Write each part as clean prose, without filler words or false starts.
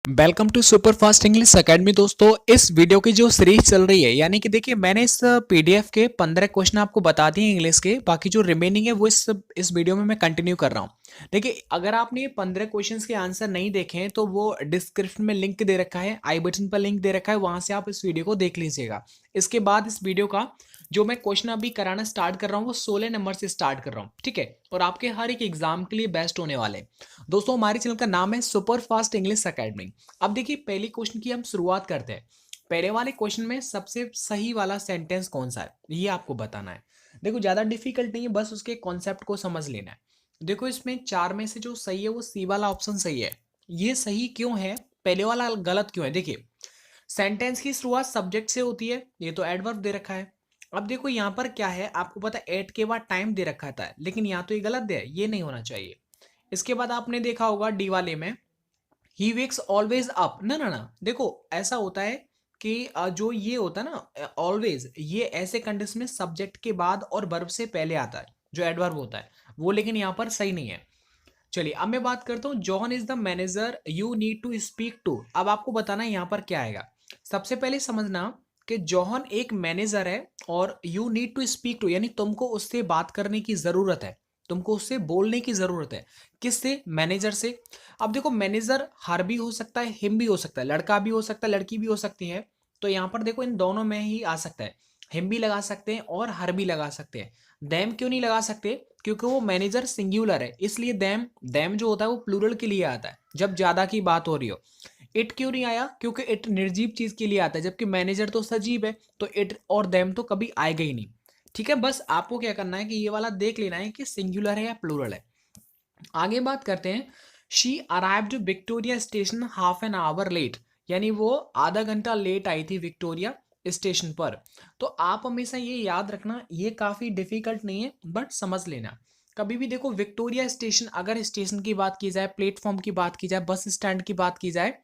Welcome to super fast English academy. दोस्तों, इस video की जो सीरीज चल रही है, यानी कि देखिए मैंने इस पीडीएफ के 15 क्वेश्चन आपको बता दिए इंग्लिश के। बाकी जो रिमेनिंग है वो इस वीडियो में मैं कंटिन्यू कर रहा हूं। देखिए, अगर आपने ये 15 क्वेश्चंस के आंसर नहीं देखे हैं तो वो डिस्क्रिप्शन में लिंक दे रखा है, आई बटन पर लिंक दे रखा है, वहां से आप इस वीडियो को देख लीजिएगा। इसके बाद इस वीडियो का जो मैं क्वेश्चन अभी कराना स्टार्ट कर रहा हूँ वो 16 नंबर से स्टार्ट कर रहा हूँ, ठीक है। और आपके हर एक एग्जाम के लिए बेस्ट होने वाले हैं। दोस्तों, हमारे चैनल का नाम है सुपर फास्ट इंग्लिश एकेडमी। अब देखिए, पहले क्वेश्चन की हम शुरुआत करते हैं। पहले वाले क्वेश्चन में सबसे सही वाला सेंटेंस कौन सा है ये आपको बताना है। देखो, ज्यादा डिफिकल्ट नहीं है, बस उसके कॉन्सेप्ट को समझ लेना है। देखो, इसमें चार में से जो सही है वो सी वाला ऑप्शन सही है। ये सही क्यों है, पहले वाला गलत क्यों है? देखिए, सेंटेंस की शुरुआत सब्जेक्ट से होती है, ये तो एडवर्ब दे रखा है। अब देखो यहाँ पर क्या है, आपको पता है एट के बाद टाइम दे रखा था, लेकिन यहाँ तो ये गलत है, ये नहीं होना चाहिए। इसके बाद आपने देखा होगा डी वाले में ही वेक्स ऑलवेज अप, ना ना ना, देखो ऐसा होता है कि जो ये होता है ना ऑलवेज, ये ऐसे कंडीशन में सब्जेक्ट के बाद और वर्ब से पहले आता है, जो एडवर्ब होता है वो, लेकिन यहाँ पर सही नहीं है। चलिए, अब मैं बात करता हूँ, John is the manager you need to speak to. अब आपको बताना है यहाँ पर क्या आएगा। सबसे पहले समझना कि जॉन एक मैनेजर है और you need to speak to, यानी तुमको उससे बात करने की जरूरत है, तुमको उससे बोलने की जरूरत है। किससे? मैनेजर से। अब देखो, मैनेजर हर भी हो सकता है, हिम भी हो सकता है, लड़का भी हो सकता है, लड़की भी हो सकती है। तो यहाँ पर देखो, इन दोनों में ही आ सकता है। हिम भी लगा सकते हैं और हर भी लगा सकते हैं। देम क्यों नहीं लगा सकते? क्योंकि वो मैनेजर सिंगुलर है, इसलिए देम देम जो होता है वो प्लूरल के लिए आता है जब ज्यादा की बात हो रही हो। इट क्यों नहीं आया? क्योंकि इट निर्जीव चीज के लिए आता है, जबकि मैनेजर तो सजीव है, तो इट और देम तो कभी आएगा ही नहीं। ठीक है, बस आपको क्या करना है कि ये वाला देख लेना है कि सिंगुलर है या प्लूरल है। आगे बात करते हैं। She arrived Victoria station half an hour late, यानी वो आधा घंटा लेट आई थी विक्टोरिया स्टेशन पर। तो आप हमेशा ये याद रखना, ये काफी डिफिकल्ट नहीं है बट समझ लेना। कभी भी देखो, विक्टोरिया स्टेशन, अगर स्टेशन की बात की जाए, प्लेटफॉर्म की बात की जाए, बस स्टैंड की बात की जाए,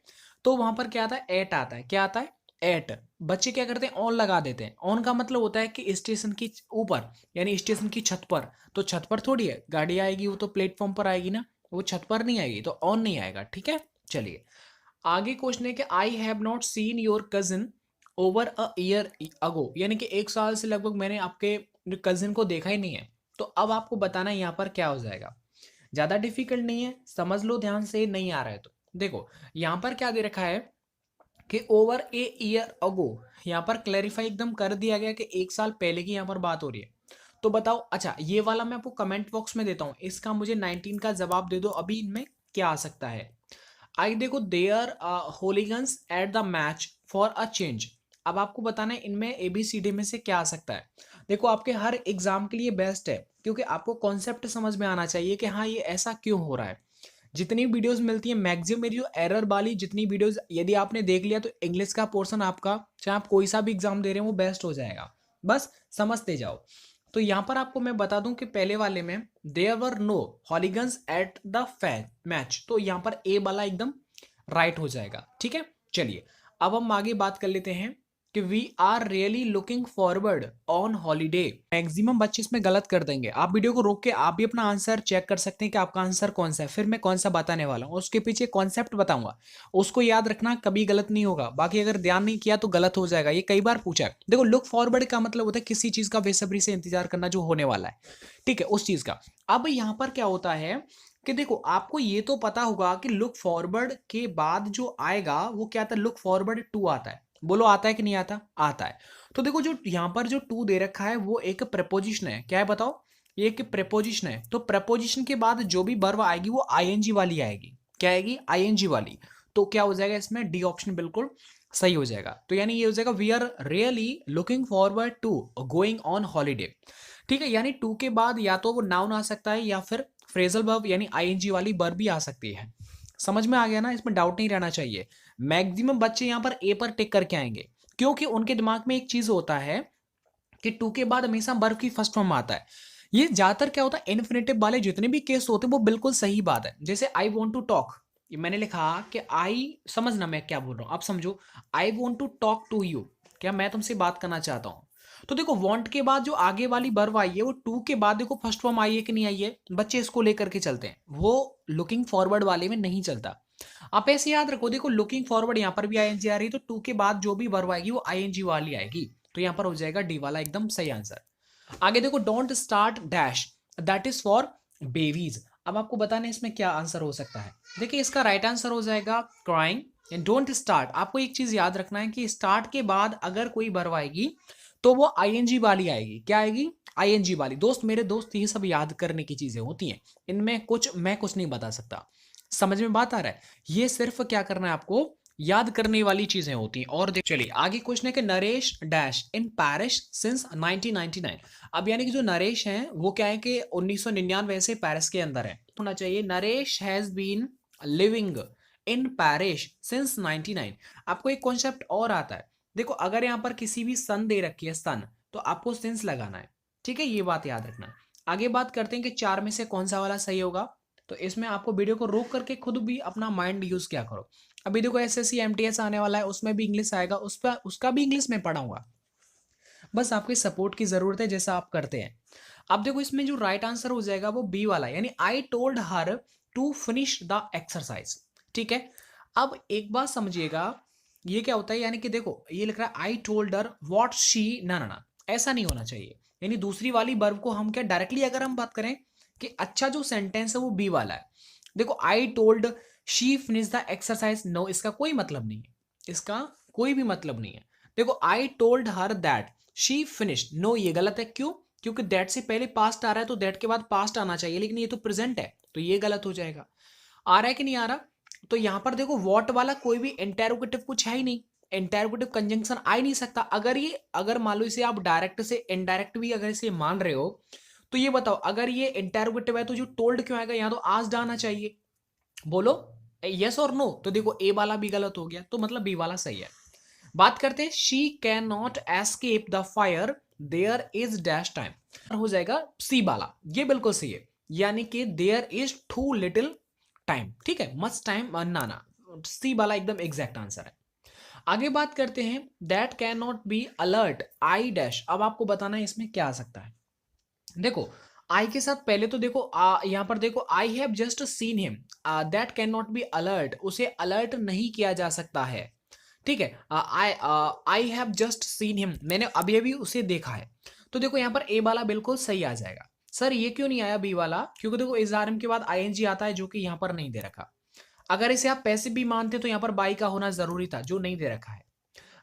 तो वहां पर क्या आता है? एट आता है। क्या आता है? एट। बच्चे क्या करते हैं? ऑन लगा देते हैं। ऑन का मतलब होता है कि स्टेशन की ऊपर, यानी स्टेशन की छत पर। तो छत पर थोड़ी है गाड़ी आएगी, वो तो प्लेटफॉर्म पर आएगी ना, वो छत पर नहीं आएगी, तो ऑन नहीं आएगा। ठीक है, चलिए आगे क्वेश्चन है कि I have not seen your cousin over a year ago, यानी कि एक साल से लगभग मैंने आपके कजिन को देखा ही नहीं है। तो अब आपको बताना है यहाँ पर क्या हो जाएगा। ज्यादा डिफिकल्ट नहीं है, समझ लो ध्यान से, नहीं आ रहा है तो देखो यहाँ पर क्या दे रखा है कि ओवर ए ईयर अगो। यहाँ पर क्लैरिफाई एकदम कर दिया गया कि एक साल पहले की यहाँ पर बात हो रही है। तो बताओ, अच्छा ये वाला मैं आपको कमेंट बॉक्स में देता हूँ, इसका मुझे 19 का जवाब दे दो, अभी इनमें क्या आ सकता है। आई देखो, there hooligans at the match for a change. अब आपको बताना है इनमें एबीसीडी में से क्या आ सकता है। देखो, आपके हर एग्जाम के लिए बेस्ट है, क्योंकि आपको कॉन्सेप्ट समझ में आना चाहिए कि हाँ ये ऐसा क्यों हो रहा है। जितनी वीडियोस मिलती है मैक्सिमम, मेरी जो एरर वाली जितनी वीडियोस यदि आपने देख लिया तो इंग्लिश का पोर्शन आपका, चाहे आप कोई सा भी एग्जाम दे रहे हैं, वो बेस्ट हो जाएगा। बस समझते जाओ। तो यहाँ पर आपको मैं बता दूं कि पहले वाले में there were no hooligans at the match, तो यहाँ पर ए वाला एकदम राइट हो जाएगा। ठीक है, चलिए अब हम आगे बात कर लेते हैं कि we are really looking forward on holiday. Maximum बच्चे इसमें गलत कर देंगे। आप वीडियो को रोक के आप भी अपना आंसर चेक कर सकते हैं कि आपका आंसर कौन सा है, फिर मैं कौन सा बताने वाला हूँ, उसके पीछे कॉन्सेप्ट बताऊंगा। उसको याद रखना, कभी गलत नहीं होगा। बाकी अगर ध्यान नहीं किया तो गलत हो जाएगा, ये कई बार पूछा है। देखो, लुक फॉरवर्ड का मतलब होता है किसी चीज का बेसब्री से इंतजार करना जो होने वाला है, ठीक है, उस चीज का। अब यहाँ पर क्या होता है कि देखो, आपको ये तो पता होगा कि लुक फॉरवर्ड के बाद जो आएगा वो क्या आता है? लुक फॉरवर्ड टू आता है। बोलो, आता है कि नहीं आता? आता है। तो देखो, जो यहाँ पर जो टू दे रखा है वो एक प्रपोजिशन है। क्या है बताओ? ये एक प्रपोजिशन है। तो प्रपोजिशन के बाद जो भी वर्ब आएगी वो आईएनजी वाली आएगी। क्या आएगी? आईएनजी वाली। तो क्या हो जाएगा इसमें? डी ऑप्शन बिल्कुल सही हो जाएगा। तो यानी ये हो जाएगा we are really looking forward to going on holiday. ठीक है, यानी टू के बाद या तो वो नाउन आ सकता है या फिर फ्रेजल वर्ब यानी आईएनजी वाली वर्ब भी आ सकती है। समझ में आ गया ना? इसमें डाउट नहीं रहना चाहिए। मैक्सिमम बच्चे यहाँ पर ए पर टिक करके आएंगे, क्योंकि उनके दिमाग में एक चीज होता है कि टू के बाद हमेशा वर्ब की फर्स्ट फॉर्म आता है। ये ज्यादातर क्या होता है, इन्फिनेटिव वाले जितने भी केस होते हैं वो बिल्कुल सही बात है। जैसे आई वॉन्ट टू टॉक, ये मैंने लिखा कि आई, समझना मैं क्या बोल रहा हूं, आप समझो। I want to talk to you, क्या मैं तुमसे बात करना चाहता हूं। तो देखो, वांट के बाद जो आगे वाली वर्ब आई है वो टू के बाद देखो फर्स्ट फॉर्म आई है कि नहीं आई है, बच्चे इसको लेकर के चलते हैं, वो लुकिंग फॉरवर्ड वाले में नहीं चलता। आप ऐसे याद रखो, देखो लुकिंग फॉरवर्ड यहाँ पर भी आईएनजी आ रही है, तो टू के बाद जो भी वर्ब आएगी वो आईएनजी वाली आएगी, तो यहाँ पर हो जाएगा डी वाला एकदम सही आंसर। आगे देखो, don't start dash that is for babies. अब आपको बताना है इसमें क्या आंसर हो सकता है। देखिए इसका राइट आंसर हो जाएगा क्राइंग एंड डोंट स्टार्ट। आपको एक चीज याद रखना है कि स्टार्ट के बाद अगर कोई वर्ब आएगी तो वो आईएनजी वाली आएगी। क्या आएगी? आईएनजी वाली। दोस्त, मेरे दोस्त, ये सब याद करने की चीजें होती हैं, इनमें कुछ मैं कुछ नहीं बता सकता। समझ में बात आ रहा है? ये सिर्फ क्या करना है आपको, याद करने वाली चीजें होती हैं। और देख, चलिए आगे क्वेश्चन है कि Naresh dash in Paris since 1999। अब यानी कि जो नरेश हैं वो क्या है कि 1999 से पेरिस के अंदर है, होना चाहिए Naresh has been living in Paris since 99। आपको एक कॉन्सेप्ट और आता है, देखो अगर यहाँ पर किसी भी सन दे रखी है सन, तो आपको सिंस लगाना है, ठीक है, ये बात याद रखना। आगे बात करते हैं कि चार में से कौन सा वाला सही होगा, तो इसमें आपको वीडियो को रोक करके खुद भी अपना माइंड यूज किया करो। अभी देखो एसएससी एमटीएस आने वाला है, उसमें भी इंग्लिश आएगा, उस पर उसका भी इंग्लिश में पढ़ाऊंगा, बस आपकी सपोर्ट की जरूरत है जैसा आप करते हैं। अब देखो इसमें जो राइट आंसर हो जाएगा वो बी वाला, यानी I told her to finish the exercise. ठीक है, अब एक बात समझिएगा, ये क्या होता है, यानी कि देखो ये लिख रहा है आई टोल्ड हर व्हाट शी, ना ना ना, ऐसा नहीं होना चाहिए। यानी दूसरी वाली वर्ब को हम क्या डायरेक्टली अगर हम बात करें कि अच्छा जो सेंटेंस है वो बी वाला है। देखो I told she finish the exercise, no, इसका कोई मतलब नहीं है, इसका कोई भी मतलब नहीं है। देखो I told her that she finished, no, ये गलत है। क्यों? क्योंकि दैट से पहले पास्ट आ रहा है, तो दैट के बाद पास्ट आना चाहिए, लेकिन ये तो प्रेजेंट है, तो ये गलत हो जाएगा। आ रहा है कि नहीं आ रहा? तो यहां पर देखो वॉट वाला कोई भी इंटेरोगेटिव कुछ है ही नहीं, इंटेरोगेटिव कंजंक्शन आ ही नहीं सकता। अगर मान लो इसे आप डायरेक्ट से इनडायरेक्ट भी अगर इसे मान रहे हो, तो ये बताओ अगर ये इंटेरोगेटिव है तो जो टोल्ड क्यों आएगा? यहाँ तो आस्क्ड आना चाहिए। बोलो यस और नो। तो देखो ए वाला भी गलत हो गया, तो मतलब बी वाला सही है। बात करते हैं, she can not escape the fire there is dash time, हो जाएगा सी वाला, ये बिल्कुल सही है, यानी कि there is too little time. ठीक है, मच टाइम, ना ना, सी वाला एकदम एग्जैक्ट आंसर है। आगे बात करते हैं, that can not be alert I dash. अब आपको बताना है इसमें क्या आ सकता है। देखो आई के साथ पहले तो देखो यहां पर देखो I have just seen him, that can not be alert, उसे अलर्ट नहीं किया जा सकता है। ठीक है, I have just seen him, मैंने अभी अभी उसे देखा है। तो देखो यहाँ पर ए वाला बिल्कुल सही आ जाएगा। सर ये क्यों नहीं आया बी वाला? क्योंकि देखो इजहार के बाद आईएनजी आता है, जो कि यहाँ पर नहीं दे रखा। अगर इसे आप पैसिव भी मानते तो यहाँ पर बाई का होना जरूरी था, जो नहीं दे रखा है।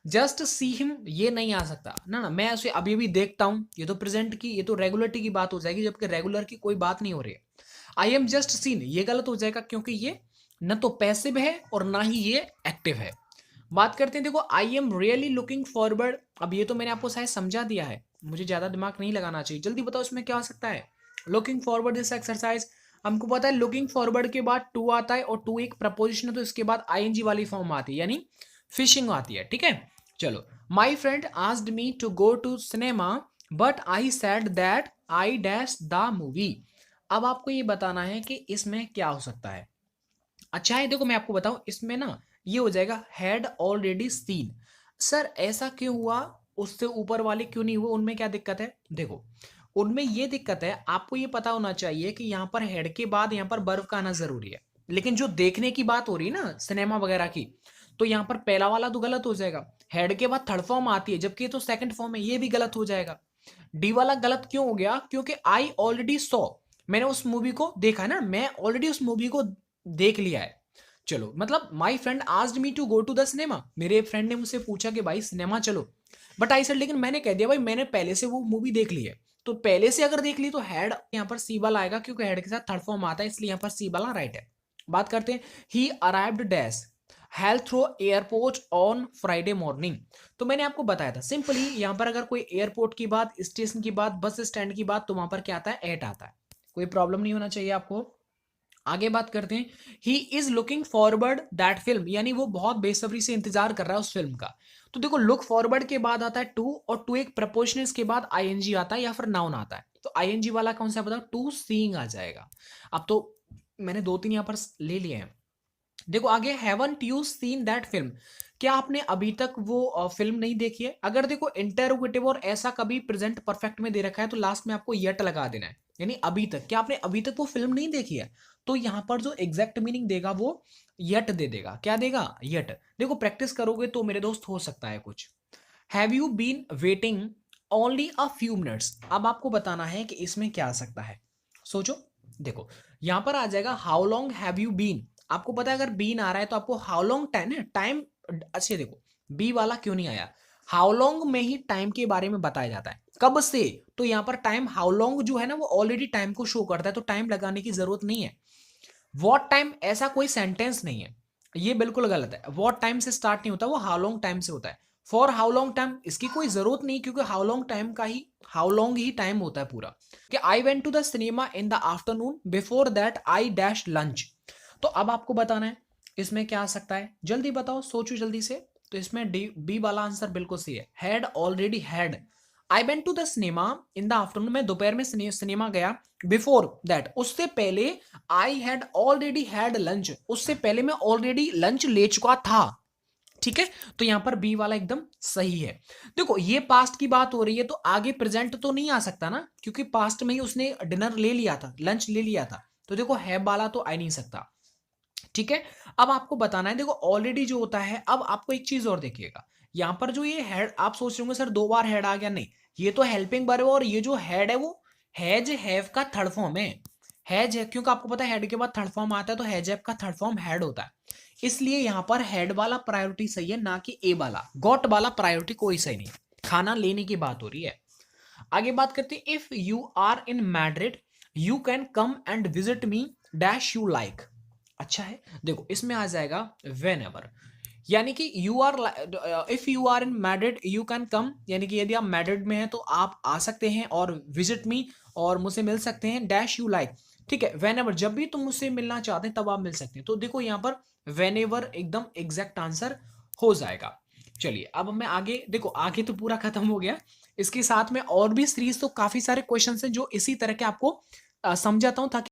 जस्ट सी हिम ये नहीं आ सकता ना ना, मैं उसे अभी भी देखता हूं, ये तो प्रेजेंट की, ये तो रेगुलरिटी की बात हो जाएगी, जबकि रेगुलर की कोई बात नहीं हो रही है। आई एम जस्ट सीन ये गलत हो जाएगा, क्योंकि ये न तो पैसिव है और ना ही ये एक्टिव है। बात करते हैं, देखो I am really looking forward. अब ये तो मैंने आपको शायद समझा दिया है, मुझे ज्यादा दिमाग नहीं लगाना चाहिए। जल्दी बताओ इसमें क्या हो सकता है। लुकिंग फॉरवर्ड दिस एक्सरसाइज, हमको पता है लुकिंग फॉरवर्ड के बाद टू आता है, और टू एक प्रपोजिशन है, तो इसके बाद आईएनजी वाली फॉर्म आती है, यानी फिशिंग आती है। ठीक है, चलो, my friend asked me to go to cinema but I said that I dash the movie. अब आपको ये बताना है कि इसमें क्या हो सकता है। अच्छा है, देखो मैं आपको बताऊं, इसमें ना ये हो जाएगा हैड ऑलरेडी सीन। सर ऐसा क्यों हुआ, उससे ऊपर वाले क्यों नहीं हुए, उनमें क्या दिक्कत है? देखो उनमें ये दिक्कत है, आपको ये पता होना चाहिए कि यहाँ पर हेड के बाद यहाँ पर बर्फ का आना जरूरी है, लेकिन जो देखने की बात हो रही है ना सिनेमा वगैरह की, तो यहाँ पर पहला वाला तो गलत हो जाएगा। हेड के बाद थर्ड फॉर्म आती है, जबकि ये तो सेकंड फॉर्म है, ये भी गलत हो जाएगा। डी वाला गलत क्यों हो गया? क्योंकि आई ऑलरेडी सॉ, मैंने उस मूवी को देखा है ना, मैं ऑलरेडी उस मूवी को देख लिया है। चलो, मतलब my friend asked me to go to the cinema, मेरे फ्रेंड ने मुझसे पूछा कि भाई सिनेमा चलो, बट आई सेड, लेकिन मैंने कह दिया भाई मैंने पहले से वो मूवी देख ली है। तो पहले से अगर देख ली तो हेड यहाँ पर सी वाला आएगा, क्योंकि हेड के साथ थर्ड फॉर्म आता है, इसलिए यहाँ पर सी वाला राइट है। बात करते हैं, he arrived dash Heathrow airport on Friday morning. तो मैंने आपको बताया था सिंपली, यहाँ पर अगर कोई एयरपोर्ट की बात, स्टेशन की बात, बस स्टैंड की बात, तो वहां पर क्या आता है? एट आता है। कोई प्रॉब्लम नहीं होना चाहिए आपको। आगे बात करते हैं, he is looking forward that film, यानी वो बहुत बेसब्री से इंतजार कर रहा है उस फिल्म का। तो देखो लुक फॉरवर्ड के बाद आता है टू, और टू एक प्रपोजन के बाद आईएनजी आता है या फिर नाउन आता है, तो आईएनजी वाला कौन सा बताओ? टू सीइंग आ जाएगा। अब तो मैंने दो तीन यहाँ पर ले लिए हैं। देखो आगे, haven't you seen that film, क्या आपने अभी तक वो फिल्म नहीं देखी है? अगर देखो इंटेरोगेटिव और ऐसा कभी प्रेजेंट परफेक्ट में दे रखा है, तो लास्ट में आपको यट लगा देना है, यानी अभी तक, क्या आपने अभी तक वो फिल्म नहीं देखी है? तो यहां पर जो एग्जैक्ट मीनिंग देगा वो यट दे देगा। क्या देगा? यट। देखो प्रैक्टिस करोगे तो मेरे दोस्त हो सकता है कुछ। Have you been waiting only a few minutes. अब आपको बताना है कि इसमें क्या आ सकता है। सोचो। देखो यहां पर आ जाएगा how long have you been. आपको पता है अगर बीन आ रहा है तो आपको हाउ लॉन्ग टाइम है, टाइम। अच्छे देखो बी वाला क्यों नहीं आया, हाउ लॉन्ग में ही टाइम के बारे में बताया जाता है, कब से। तो यहां पर टाइम हाउ लॉन्ग जो है ना वो ऑलरेडी टाइम को शो करता है, तो टाइम लगाने की जरूरत नहीं है। वॉट टाइम ऐसा कोई सेंटेंस नहीं है, ये बिल्कुल गलत है। वॉट टाइम से स्टार्ट नहीं होता, वो हाउ लॉन्ग टाइम से होता है। फॉर हाउ लॉन्ग टाइम इसकी कोई जरूरत नहीं, क्योंकि हाउ लॉन्ग टाइम का ही हाउ लॉन्ग ही टाइम होता है पूरा। कि I went to the cinema in the afternoon before that I dash lunch. तो अब आपको बताना है इसमें क्या आ सकता है, जल्दी बताओ, सोचो जल्दी से। तो इसमें डी बी वाला आंसर बिल्कुल सही है, had already had. I went to the cinema in the afternoon, मैं दोपहर में सिनेमा गया। बिफोर दैट उससे पहले I had already had lunch, उससे पहले मैं ऑलरेडी लंच ले चुका था। ठीक है, तो यहां पर बी वाला एकदम सही है। देखो ये पास्ट की बात हो रही है तो आगे प्रेजेंट तो नहीं आ सकता ना, क्योंकि पास्ट में ही उसने डिनर ले लिया था, लंच ले लिया था। तो देखो है वाला तो आ नहीं सकता। ठीक है, अब आपको बताना है, देखो ऑलरेडी जो होता है। अब आपको एक चीज और देखिएगा, यहां पर जो ये हेड, आप सोच रहे होंगे सर दो बार हेड आ गया, नहीं, ये तो हेल्पिंग वर्ब है, और ये जो हेड है वो हैज हैव का थर्ड फॉर्म है। हैज है क्योंकि आपको पता है हेड के बाद थर्ड फॉर्म आता है, तो हैज हैव का थर्ड फॉर्म हेड होता है। इसलिए यहां पर हेड वाला प्रायोरिटी सही है, ना कि ए वाला। गॉट वाला प्रायोरिटी कोई सही नहीं। खाना लेने की बात हो रही है। आगे बात करते हैं, if you are in Madrid you can come and visit me dash you like. अच्छा है, देखो इसमें आ जाएगा वेन एवर, यानी कि you are, if you are in Madrid you can come, यानी कि यदि आप मैड्रिड में हैं तो आप आ सकते हैं, और विजिट मी, और मुझसे मिल सकते हैं, डैश यू लाइक। ठीक है, वेन एवर जब भी तुम मुझसे मिलना चाहते हैं तब आप मिल सकते हैं। तो देखो यहाँ पर वेन एवर एकदम एग्जैक्ट आंसर हो जाएगा। चलिए अब मैं आगे, देखो आगे तो पूरा खत्म हो गया। इसके साथ में और भी सीरीज तो काफी सारे क्वेश्चन हैं जो इसी तरह के आपको समझाता हूं, ताकि